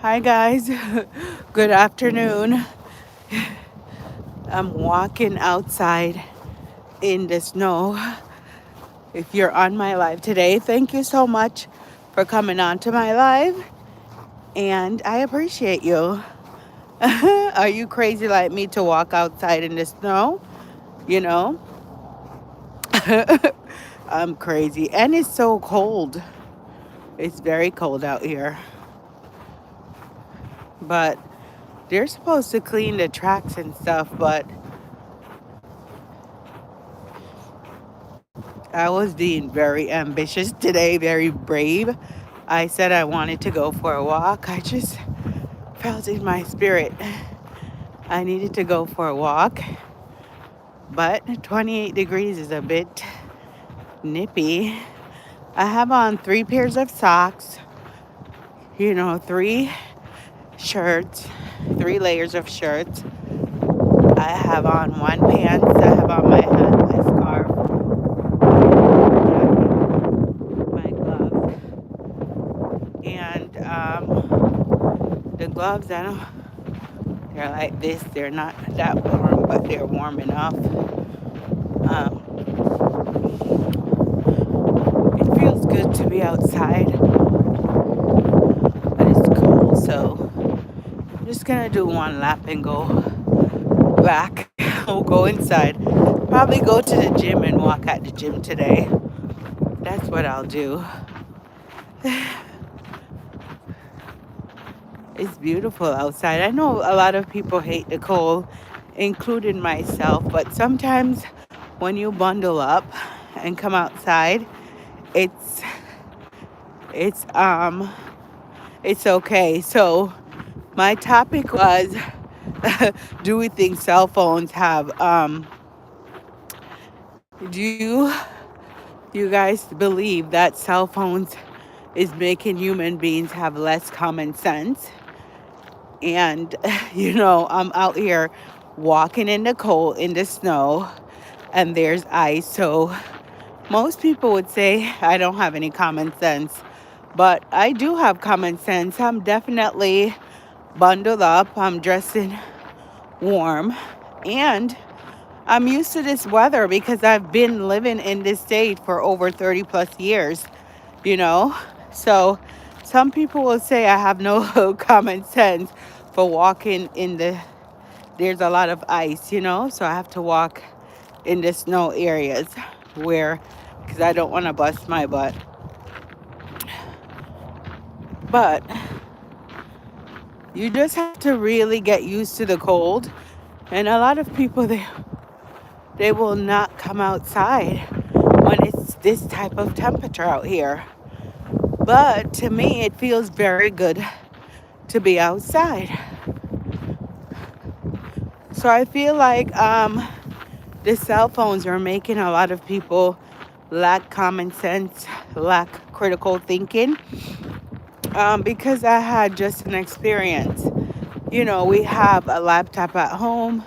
Hi guys, good afternoon. I'm walking outside in the snow. If you're on my live today, thank you so much for coming on to my live and I appreciate you. Are you crazy like me to walk outside in the snow? You know, I'm crazy and it's so cold. It's very cold out here, but they're supposed to clean the tracks and stuff, but I was being very ambitious today, very brave. I said I wanted to go for a walk. I just felt in my spirit I needed to go for a walk. But 28 degrees is a bit nippy. I have on 3 pairs of socks, three shirts, 3 layers of shirts. I have on one pants. I have on my hat, my scarf, my gloves, and the gloves. I don't. They're like this. They're not that warm, but they're warm enough. It feels good to be outside, but it's cold. So I'm just gonna do one lap and go back. I'll go inside. Probably go to the gym and walk at the gym today. That's what I'll do. It's beautiful outside. I know a lot of people hate the cold, including myself, but sometimes when you bundle up and come outside, it's it's um it's okay. So my topic was do we think cell phones have do you guys believe that cell phones is making human beings have less common sense? And I'm out here walking in the cold, in the snow, and there's ice. So most people would say I don't have any common sense, but I do have common sense. I'm definitely bundled up. I'm dressing warm, and I'm used to this weather because I've been living in this state for over 30 plus years, you know? So some people will say I have no common sense for walking in there's a lot of ice, so I have to walk in the snow areas where, because I don't want to bust my butt. But you just have to really get used to the cold. And a lot of people, they will not come outside when it's this type of temperature out here. But to me, it feels very good to be outside. So I feel like the cell phones are making a lot of people lack common sense, lack critical thinking. Because I had just an experience. We have a laptop at home,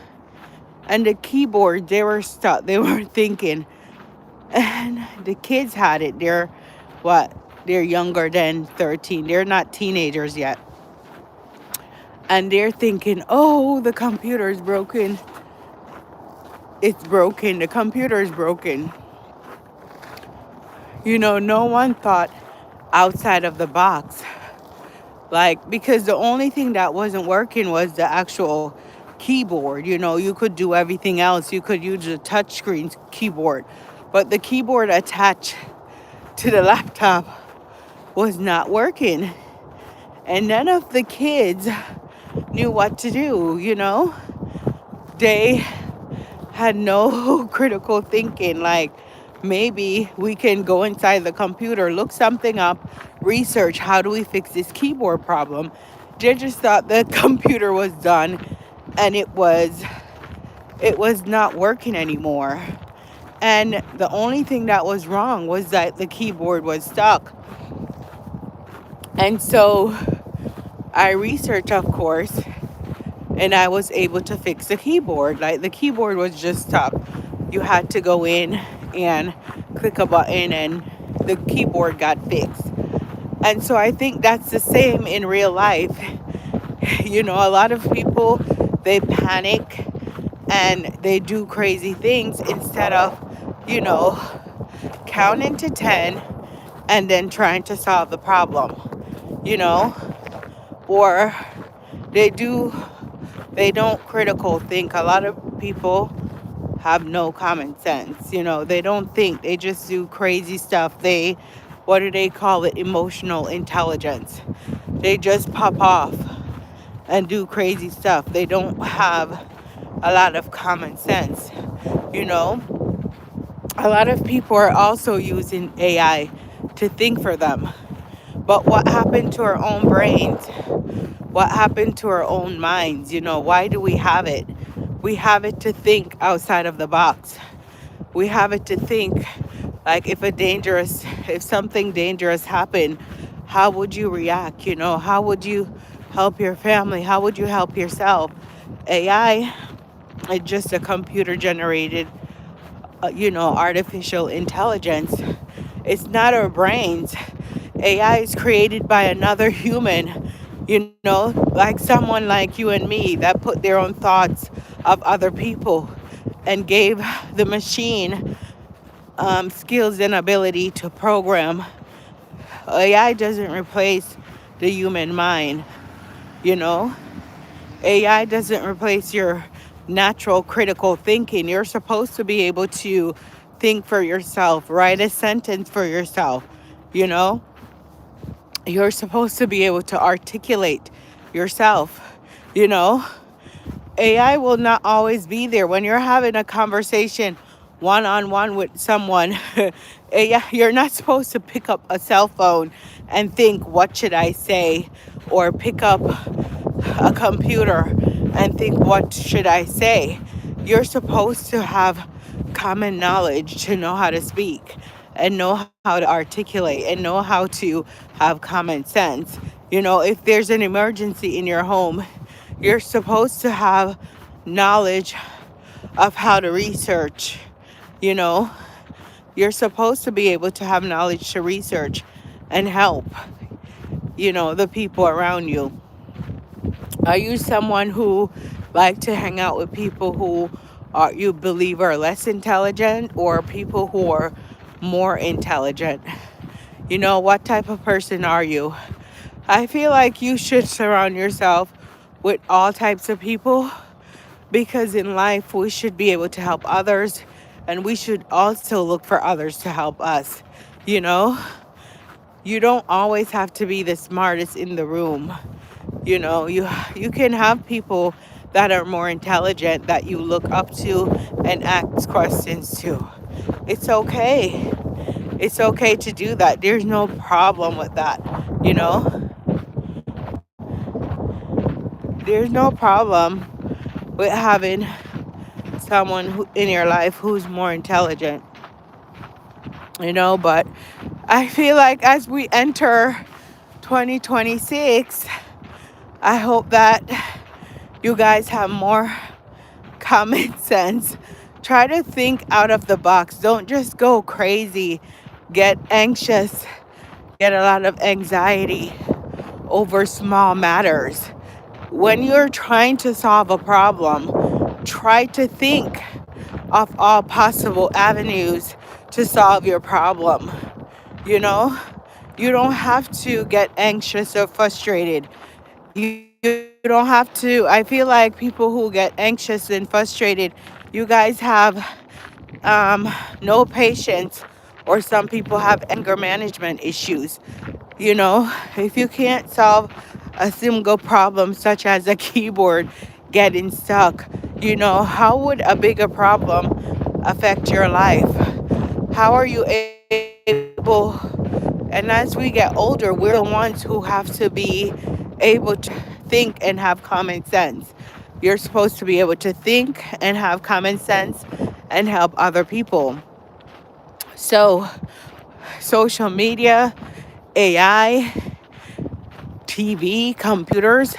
and the keyboard, they were stuck. They were thinking, and the kids had it. They're younger than 13. They're not teenagers yet. And they're thinking, oh, the computer is broken. It's broken. The computer is broken. No one thought outside of the box. Like, because the only thing that wasn't working was the actual keyboard. You could do everything else. You could use a touchscreen keyboard. But the keyboard attached to the laptop was not working. And none of the kids knew what to do, They had no critical thinking. Like, maybe we can go inside the computer, look something up, research how do we fix this keyboard problem. They just thought the computer was done and it was not working anymore. And the only thing that was wrong was that the keyboard was stuck. And so I researched, of course, and I was able to fix the keyboard. Like, the keyboard was just stuck. You had to go in and click a button and the keyboard got fixed. And so I think that's the same in real life. A lot of people, they panic and they do crazy things instead of, you know, counting to 10 and then trying to solve the problem, you know, or they do, they don't critical think. A lot of people have no common sense, they don't think, they just do crazy stuff. What do they call it? Emotional intelligence. They just pop off and do crazy stuff. They don't have a lot of common sense, you know. A lot of people are also using AI to think for them. But what happened to our own brains? What happened to our own minds? Why do we have it? We have it to think outside of the box. We have it to think, like, if something dangerous happened, how would you react? How would you help your family? How would you help yourself? AI is just a computer generated, artificial intelligence. It's not our brains. AI is created by another human, like someone like you and me that put their own thoughts of other people and gave the machine skills and ability to program. AI doesn't replace the human mind, you know? AI doesn't replace your natural critical thinking. You're supposed to be able to think for yourself, write a sentence for yourself, you know? You're supposed to be able to articulate yourself, you know? AI will not always be there. When you're having a conversation one on one with someone, AI, you're not supposed to pick up a cell phone and think, what should I say? Or pick up a computer and think, what should I say? You're supposed to have common knowledge to know how to speak and know how to articulate and know how to have common sense. If there's an emergency in your home, you're supposed to have knowledge of how to research, you know. You're supposed to be able to have knowledge to research and help, the people around you. Are you someone who like to hang out with people who you believe are less intelligent, or people who are more intelligent? What type of person are you? I feel like you should surround yourself with all types of people, because in life we should be able to help others, and we should also look for others to help us. You know, you don't always have to be the smartest in the room. You can have people that are more intelligent that you look up to and ask questions to. It's okay. It's okay to do that. There's no problem with that. You know, there's no problem with having someone in your life who's more intelligent. But I feel like as we enter 2026, I hope that you guys have more common sense. Try to think out of the box. Don't just go crazy, get anxious, get a lot of anxiety over small matters. When you're trying to solve a problem, try to think of all possible avenues to solve your problem. You know, you don't have to get anxious or frustrated. You don't have to. I feel like people who get anxious and frustrated, you guys have no patience, or some people have anger management issues. If you can't solve a single problem, such as a keyboard getting stuck, how would a bigger problem affect your life? How are you able? And as we get older, we're the ones who have to be able to think and have common sense. You're supposed to be able to think and have common sense and help other people. So, social media, AI, TV, computers,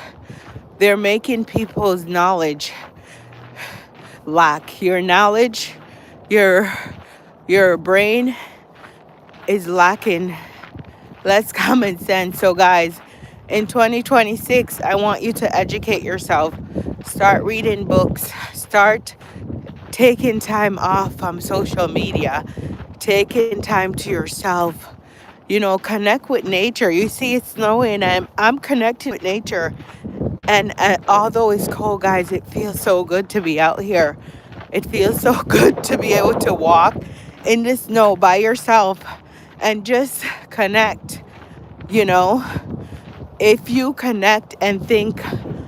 they're making people's knowledge lack. Your knowledge, your your brain is lacking less common sense. So guys, In 2026, I want you to educate yourself. Start reading books. Start taking time off from social media. Taking time to yourself. Connect with nature. You see, it's snowing. I'm connecting with nature. And although it's cold, guys, it feels so good to be out here. It feels so good to be able to walk in the snow by yourself and just connect. You know, if you connect and think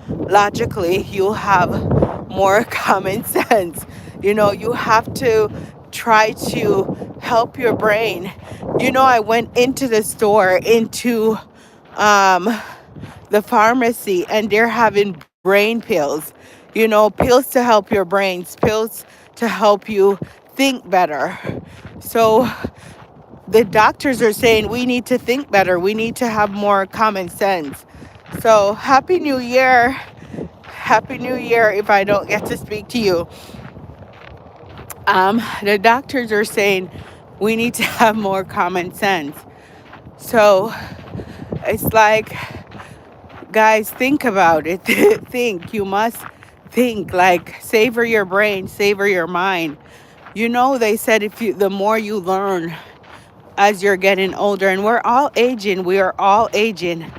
logically, you'll have more common sense. You have to try to help your brain. I went into the store, into um, the pharmacy, and they're having brain pills, pills to help your brains, pills to help you think better. So the doctors are saying we need to think better. We need to have more common sense. So happy new year. Happy new year if I don't get to speak to you. The doctors are saying we need to have more common sense. So it's like, guys, think about it. Think. You must think. Like, savor your brain, savor your mind. They said the more you learn as you're getting older, and we're all aging, we are all aging.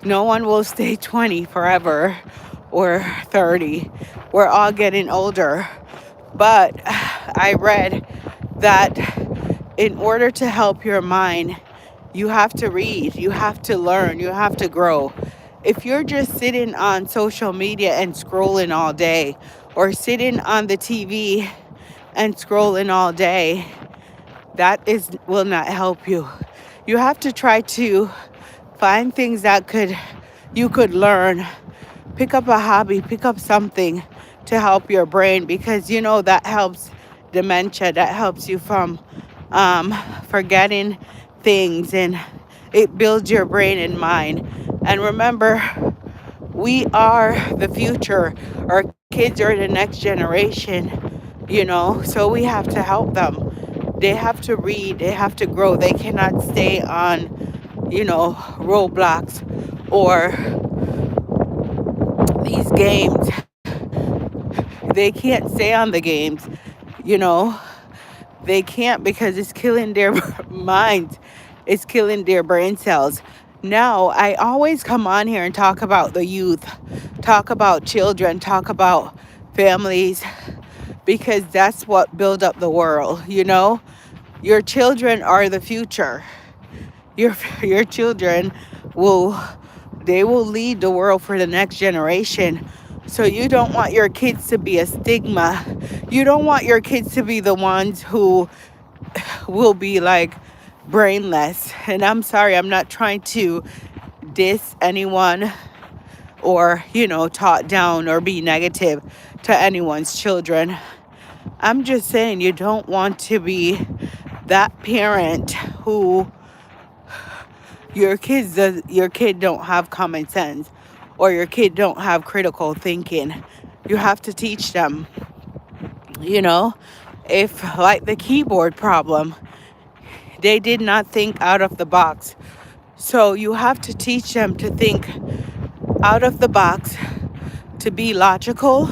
No one will stay 20 forever or 30. We're all getting older. But I read that in order to help your mind, you have to read, you have to learn, you have to grow. If you're just sitting on social media and scrolling all day, or sitting on the TV and scrolling all day, that will not help you. You have to try to find things that you could learn. Pick up a hobby, pick up something to help your brain, because that helps dementia, that helps you from forgetting things, and it builds your brain and mind. And remember, we are the future. Our kids are the next generation, so we have to help them. They have to read, they have to grow. They cannot stay on, Roblox or these games. They can't stay on the games, you know. They can't, because it's killing their minds. It's killing their brain cells. Now, I always come on here and talk about the youth, talk about children, talk about families, because that's what build up the world. Your children are the future. Your children will they will lead the world for the next generation. So you don't want your kids to be a stigma. You don't want your kids to be the ones who will be like brainless. And I'm sorry, I'm not trying to diss anyone or, talk down or be negative to anyone's children. I'm just saying, you don't want to be that parent who your kid don't have common sense, or your kid don't have critical thinking. You have to teach them, you know if, like the keyboard problem, they did not think out of the box. So you have to teach them to think out of the box, to be logical,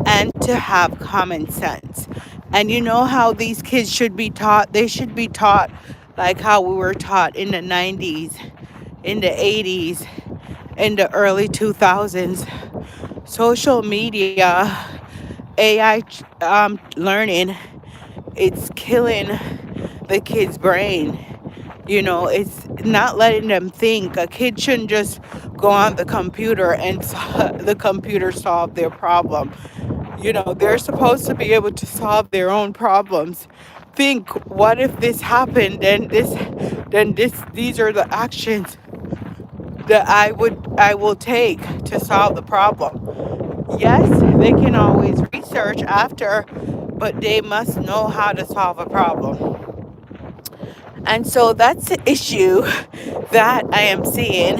and to have common sense. And you know how these kids should be taught? They should be taught like how we were taught in the 90s, in the 80s, in the early 2000s. Social media, AI learning, it's killing the kid's brain. It's not letting them think. A kid shouldn't just go on the computer and the computer solve their problem. They're supposed to be able to solve their own problems. Think, what if this happened? These are the actions that I will take to solve the problem. Yes, they can always research after, but they must know how to solve a problem. And so that's the issue that I am seeing.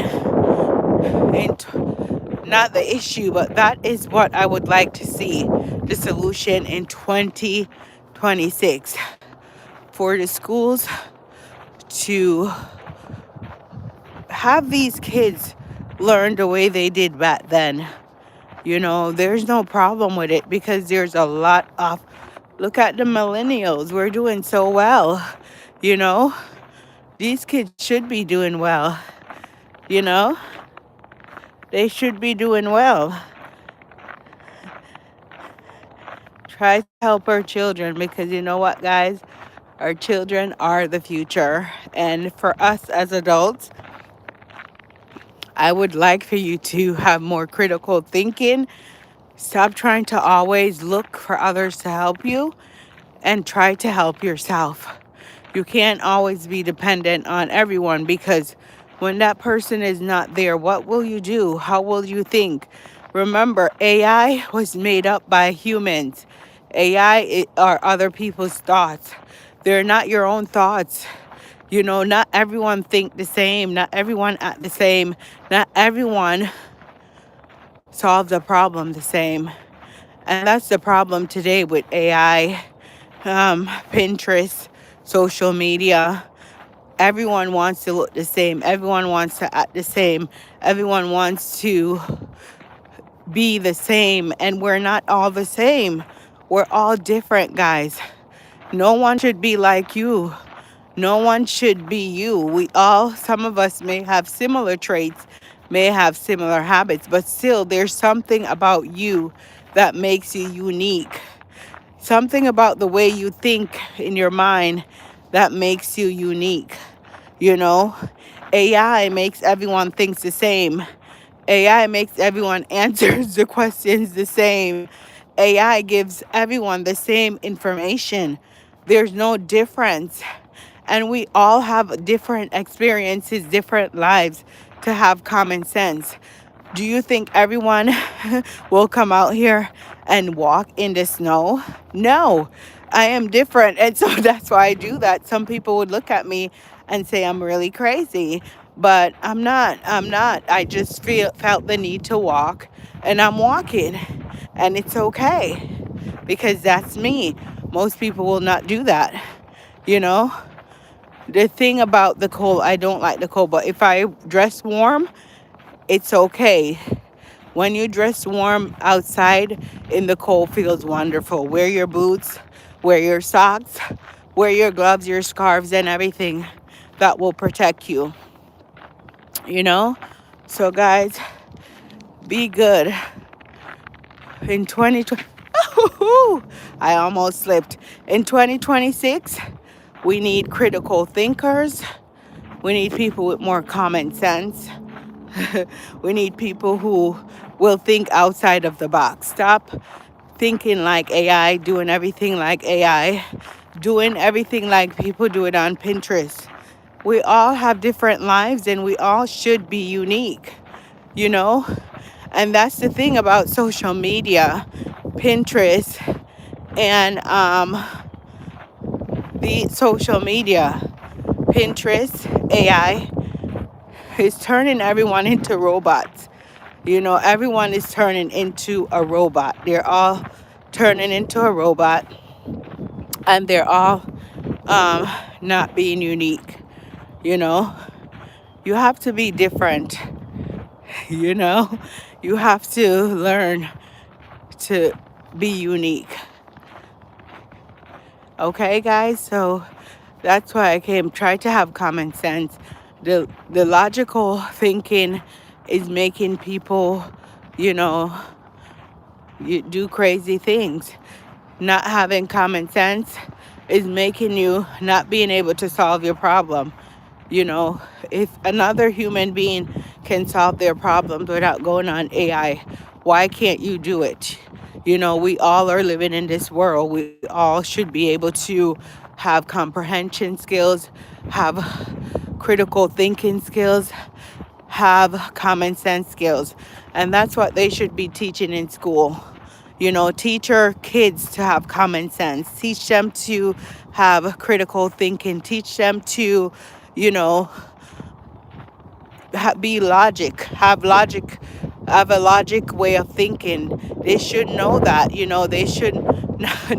Not the issue, but that is what I would like to see the solution in 2026, for the schools to have these kids learn the way they did back then. There's no problem with it because there's a lot of, look at the millennials. We're doing so well. You know, these kids should be doing well. You know, they should be doing well. Try to help our children because you know what, guys? Our children are the future. And for us as adults, I would like for you to have more critical thinking. Stop trying to always look for others to help you and try to help yourself. You can't always be dependent on everyone because when that person is not there, what will you do? How will you think? Remember, AI was made up by humans. Are other people's thoughts. They're not your own thoughts. Not everyone think the same. Not everyone act the same. Not everyone solves a problem the same. And that's the problem today with AI, Pinterest, social media. Everyone wants to look the same. Everyone wants to act the same. Everyone wants to be the same. And we're not all the same. We're all different, guys. No one should be like you. No one should be you. Some of us may have similar traits, may have similar habits, but still there's something about you that makes you unique. Something about the way you think in your mind that makes you unique. You know, AI makes everyone thinks the same. AI makes everyone answers the questions the same. AI gives everyone the same information. There's no difference. And we all have different experiences, different lives to have common sense. Do you think everyone will come out here and walk in the snow? No, I am different. And so that's why I do that. Some people would look at me and say I'm really crazy, but I'm not. I'm not. I just felt the need to walk and I'm walking and it's okay because that's me. Most people will not do that. You know, the thing about the cold, I don't like the cold, but if I dress warm, it's okay. When you dress warm outside in the cold feels wonderful. Wear your boots, wear your socks, wear your gloves, your scarves, and everything that will protect you. You know? So, guys, be good. In 2020, I almost slipped. In 2026, we need critical thinkers. We need people with more common sense. We need people who will think outside of the box. Stop thinking like AI, doing everything like AI, doing everything like people do it on Pinterest. We all have different lives and we all should be unique, you know? And that's the thing about social media, Pinterest, and the social media, Pinterest, AI, is turning everyone into robots. Everyone is turning into a robot. They're all turning into a robot and they're all not being unique. You know, you have to be different. You know, you have to learn to be unique. Okay, guys? So that's why I came. Try to have common sense. The logical thinking is making people, you know, you do crazy things. Not having common sense is making you not being able to solve your problem. If another human being can solve their problems without going on AI, why can't you do it? We all are living in this world. We all should be able to have comprehension skills, have critical thinking skills, have common sense skills. And that's what they should be teaching in school. Teach our kids to have common sense. Teach them to have critical thinking. Teach them to, you know, be logic, have a logic way of thinking. They should know that, they should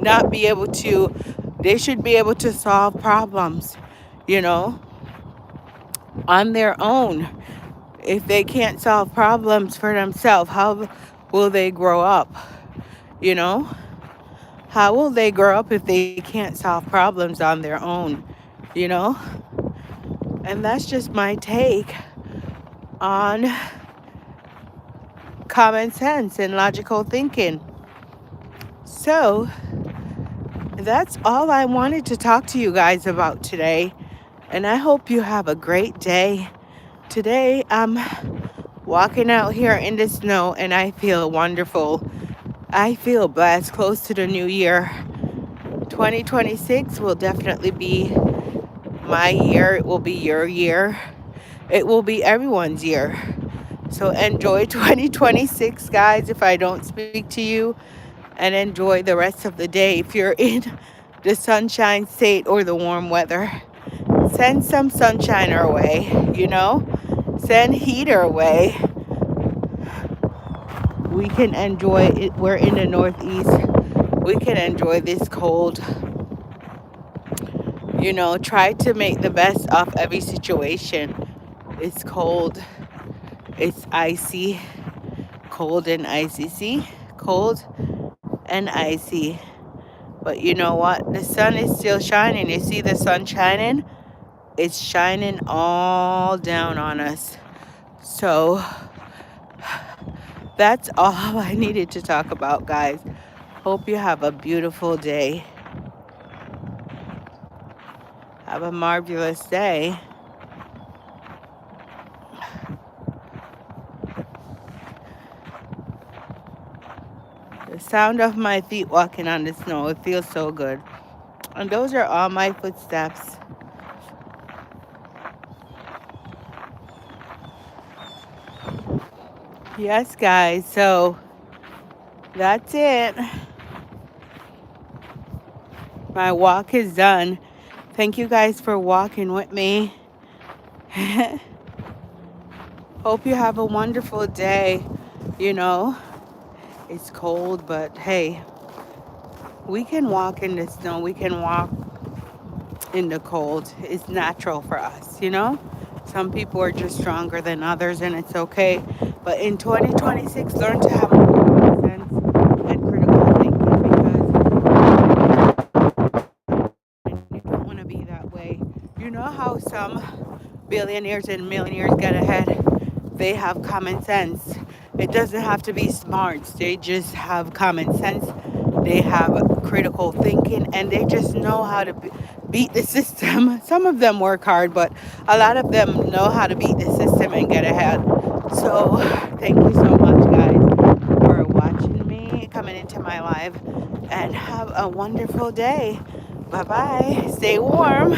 not be able to, they should be able to solve problems, you know, on their own. If they can't solve problems for themselves, how will they grow up? You know? How will they grow up if they can't solve problems on their own? You know? And that's just my take on common sense and logical thinking. So, that's all I wanted to talk to you guys about today. And I hope you have a great day. Today, I'm walking out here in the snow and I feel wonderful. I feel blessed, close to the new year. 2026 will definitely be my year. It will be your year. It will be everyone's year. So enjoy 2026, guys, if I don't speak to you, and enjoy the rest of the day. If you're in the sunshine state or the warm weather, send some sunshine our way, you know? Send heat our way. We can enjoy it. We're in the Northeast. We can enjoy this cold. You know, try to make the best of every situation. It's cold. It's icy. Cold and icy. See? Cold and icy. But you know what? The sun is still shining. You see the sun shining? It's shining all down on us. So that's all I needed to talk about, guys. Hope you have a beautiful day. Have a marvelous day. The sound of my feet walking on the snow, it feels so good. And those are all my footsteps. Yes, guys. So that's it. My walk is done. Thank you guys for walking with me. Hope you have a wonderful day. You know, it's cold, but hey, we can walk in the snow. We can walk in the cold. It's natural for us, you know? Some people are just stronger than others, and it's okay. But in 2026, learn to have more common sense and critical thinking because you don't want to be that way. You know how some billionaires and millionaires get ahead? They have common sense. It doesn't have to be smarts. They just have common sense. They have critical thinking and they just know how to beat the system. Some of them work hard, but a lot of them know how to beat the system and get ahead. So thank you so much, guys, for watching me, coming into my live, and have a wonderful day. Bye-bye. Stay warm.